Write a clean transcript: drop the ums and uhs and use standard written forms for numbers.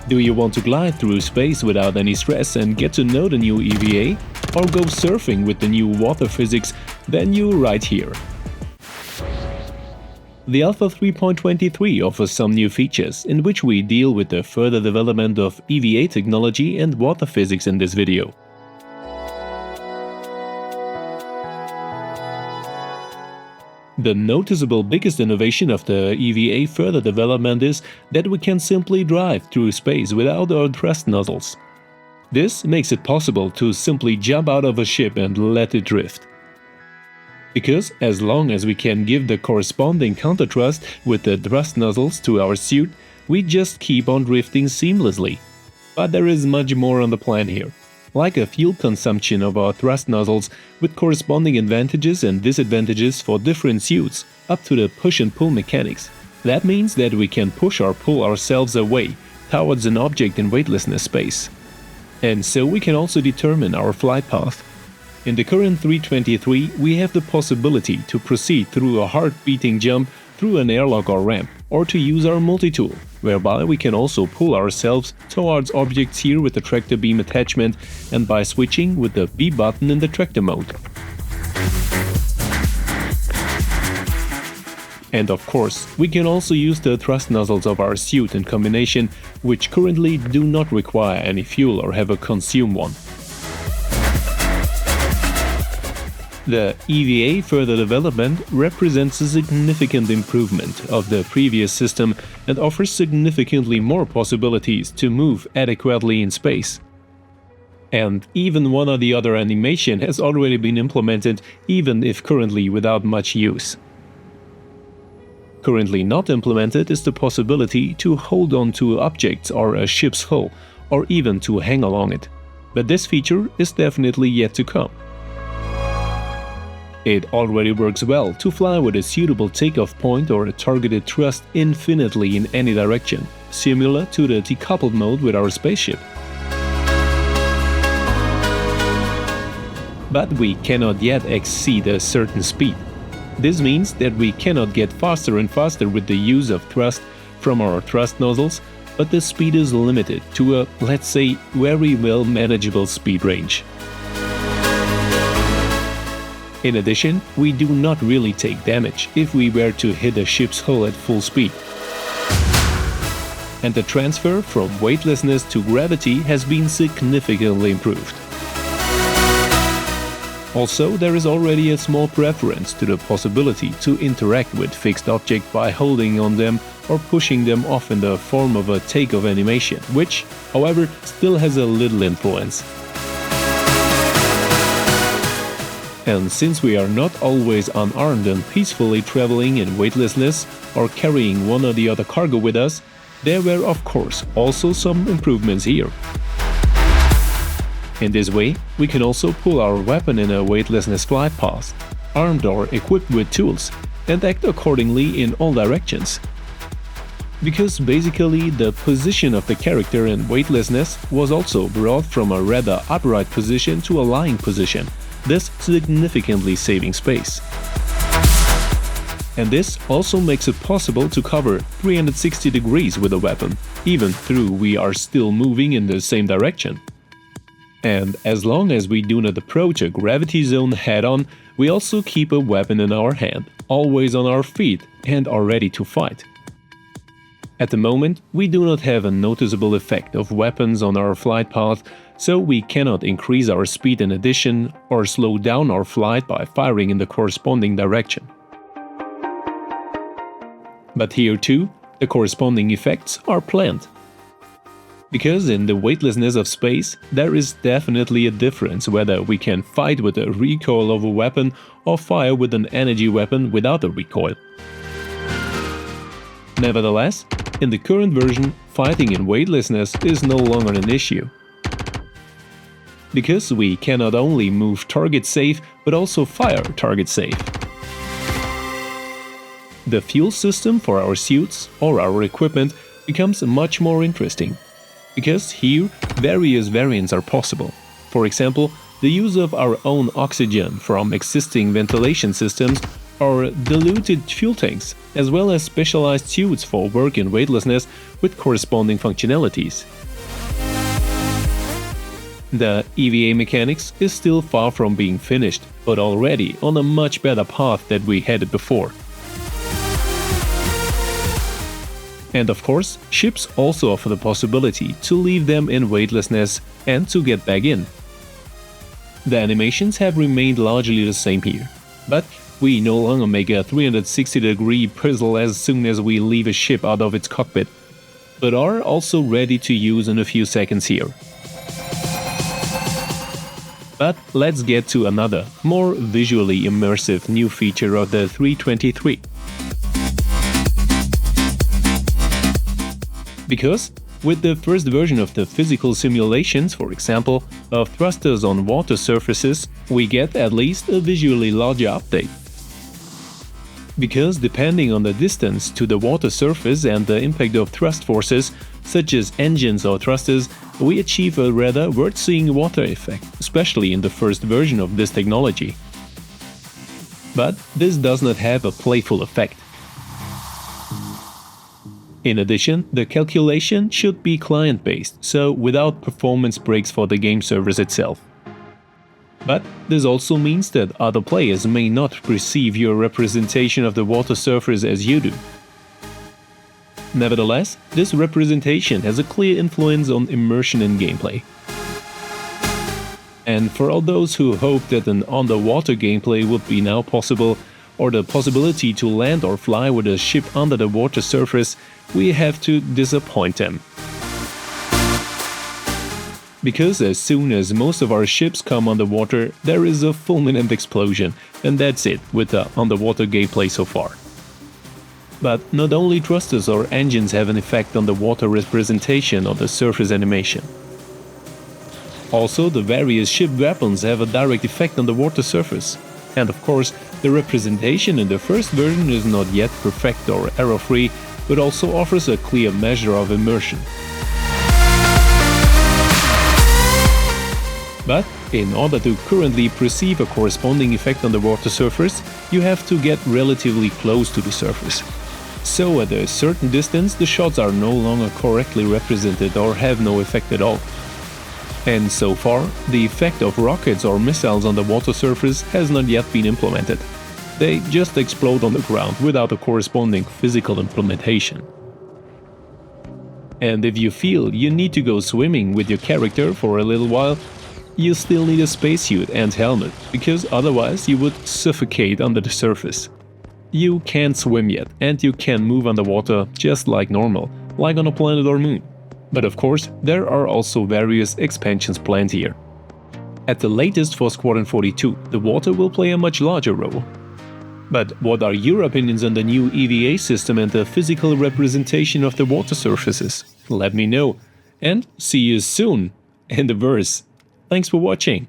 Do you want to glide through space without any stress and get to know the new EVA? Or go surfing with the new water physics? Then you're right here. The Alpha 3.23 offers some new features, in which we deal with the further development of EVA technology and water physics in this video. The noticeable biggest innovation of the EVA further development is that we can simply drive through space without our thrust nozzles. This makes it possible to simply jump out of a ship and let it drift. Because as long as we can give the corresponding counter-thrust with the thrust nozzles to our suit, we just keep on drifting seamlessly. But there is much more on the plan here, like a fuel consumption of our thrust nozzles with corresponding advantages and disadvantages for different suits, up to the push and pull mechanics. That means that we can push or pull ourselves away towards an object in weightlessness space. And so we can also determine our flight path. In the current 323, we have the possibility to proceed through a heart-beating jump through an airlock or ramp, or to use our multi-tool, whereby we can also pull ourselves towards objects here with the tractor beam attachment and by switching with the B button in the tractor mode. And of course, we can also use the thrust nozzles of our suit in combination, which currently do not require any fuel or ever consume one. The EVA further development represents a significant improvement of the previous system and offers significantly more possibilities to move adequately in space. And even one or the other animation has already been implemented, even if currently without much use. Currently not implemented is the possibility to hold on to objects or a ship's hull, or even to hang along it. But this feature is definitely yet to come. It already works well to fly with a suitable takeoff point or a targeted thrust infinitely in any direction, similar to the decoupled mode with our spaceship. But we cannot yet exceed a certain speed. This means that we cannot get faster and faster with the use of thrust from our thrust nozzles, but the speed is limited to a, let's say, very well manageable speed range. In addition, we do not really take damage if we were to hit a ship's hull at full speed. And the transfer from weightlessness to gravity has been significantly improved. Also, there is already a small preference to the possibility to interact with fixed objects by holding on them or pushing them off in the form of a takeoff animation, which, however, still has a little influence. And since we are not always unarmed and peacefully traveling in weightlessness or carrying one or the other cargo with us, there were of course also some improvements here. In this way, we can also pull our weapon in a weightlessness flight path, armed or equipped with tools, and act accordingly in all directions. Because basically the position of the character in weightlessness was also brought from a rather upright position to a lying position, thus significantly saving space. And this also makes it possible to cover 360 degrees with a weapon, even though we are still moving in the same direction. And as long as we do not approach a gravity zone head-on, we also keep a weapon in our hand, always on our feet and are ready to fight. At the moment, we do not have a noticeable effect of weapons on our flight path, so we cannot increase our speed in addition or slow down our flight by firing in the corresponding direction. But here too, the corresponding effects are planned. Because in the weightlessness of space, there is definitely a difference whether we can fight with a recoil of a weapon or fire with an energy weapon without a recoil. Nevertheless, in the current version, fighting in weightlessness is no longer an issue. Because we can not only move target safe, but also fire target safe. The fuel system for our suits or our equipment becomes much more interesting. Because here, various variants are possible. For example, the use of our own oxygen from existing ventilation systems, are diluted fuel tanks, as well as specialized suits for work in weightlessness with corresponding functionalities. The EVA mechanics is still far from being finished, but already on a much better path than we had it before. And of course, ships also offer the possibility to leave them in weightlessness and to get back in. The animations have remained largely the same here, but we no longer make a 360-degree puzzle as soon as we leave a ship out of its cockpit, but are also ready to use in a few seconds here. But let's get to another, more visually immersive new feature of the 323. Because with the first version of the physical simulations, for example, of thrusters on water surfaces, we get at least a visually larger update. Because depending on the distance to the water surface and the impact of thrust forces, such as engines or thrusters, we achieve a rather worth-seeing water effect, especially in the first version of this technology. But this does not have a playful effect. In addition, the calculation should be client-based, so without performance breaks for the game servers itself. But this also means that other players may not perceive your representation of the water surface as you do. Nevertheless, this representation has a clear influence on immersion in gameplay. And for all those who hope that an underwater gameplay would be now possible, or the possibility to land or fly with a ship under the water surface, we have to disappoint them. Because as soon as most of our ships come underwater, there is a fulminant explosion, and that's it with the underwater gameplay so far. But not only thrusters or engines have an effect on the water representation or the surface animation. Also, the various ship weapons have a direct effect on the water surface. And of course, the representation in the first version is not yet perfect or error-free, but also offers a clear measure of immersion. But in order to currently perceive a corresponding effect on the water surface, you have to get relatively close to the surface. So at a certain distance, the shots are no longer correctly represented or have no effect at all. And so far, the effect of rockets or missiles on the water surface has not yet been implemented. They just explode on the ground without a corresponding physical implementation. And if you feel you need to go swimming with your character for a little while, you still need a spacesuit and helmet, because otherwise you would suffocate under the surface. You can't swim yet, and you can move underwater just like normal, like on a planet or moon. But of course, there are also various expansions planned here. At the latest for Squadron 42, the water will play a much larger role. But what are your opinions on the new EVA system and the physical representation of the water surfaces? Let me know. And see you soon in the verse. Thanks for watching.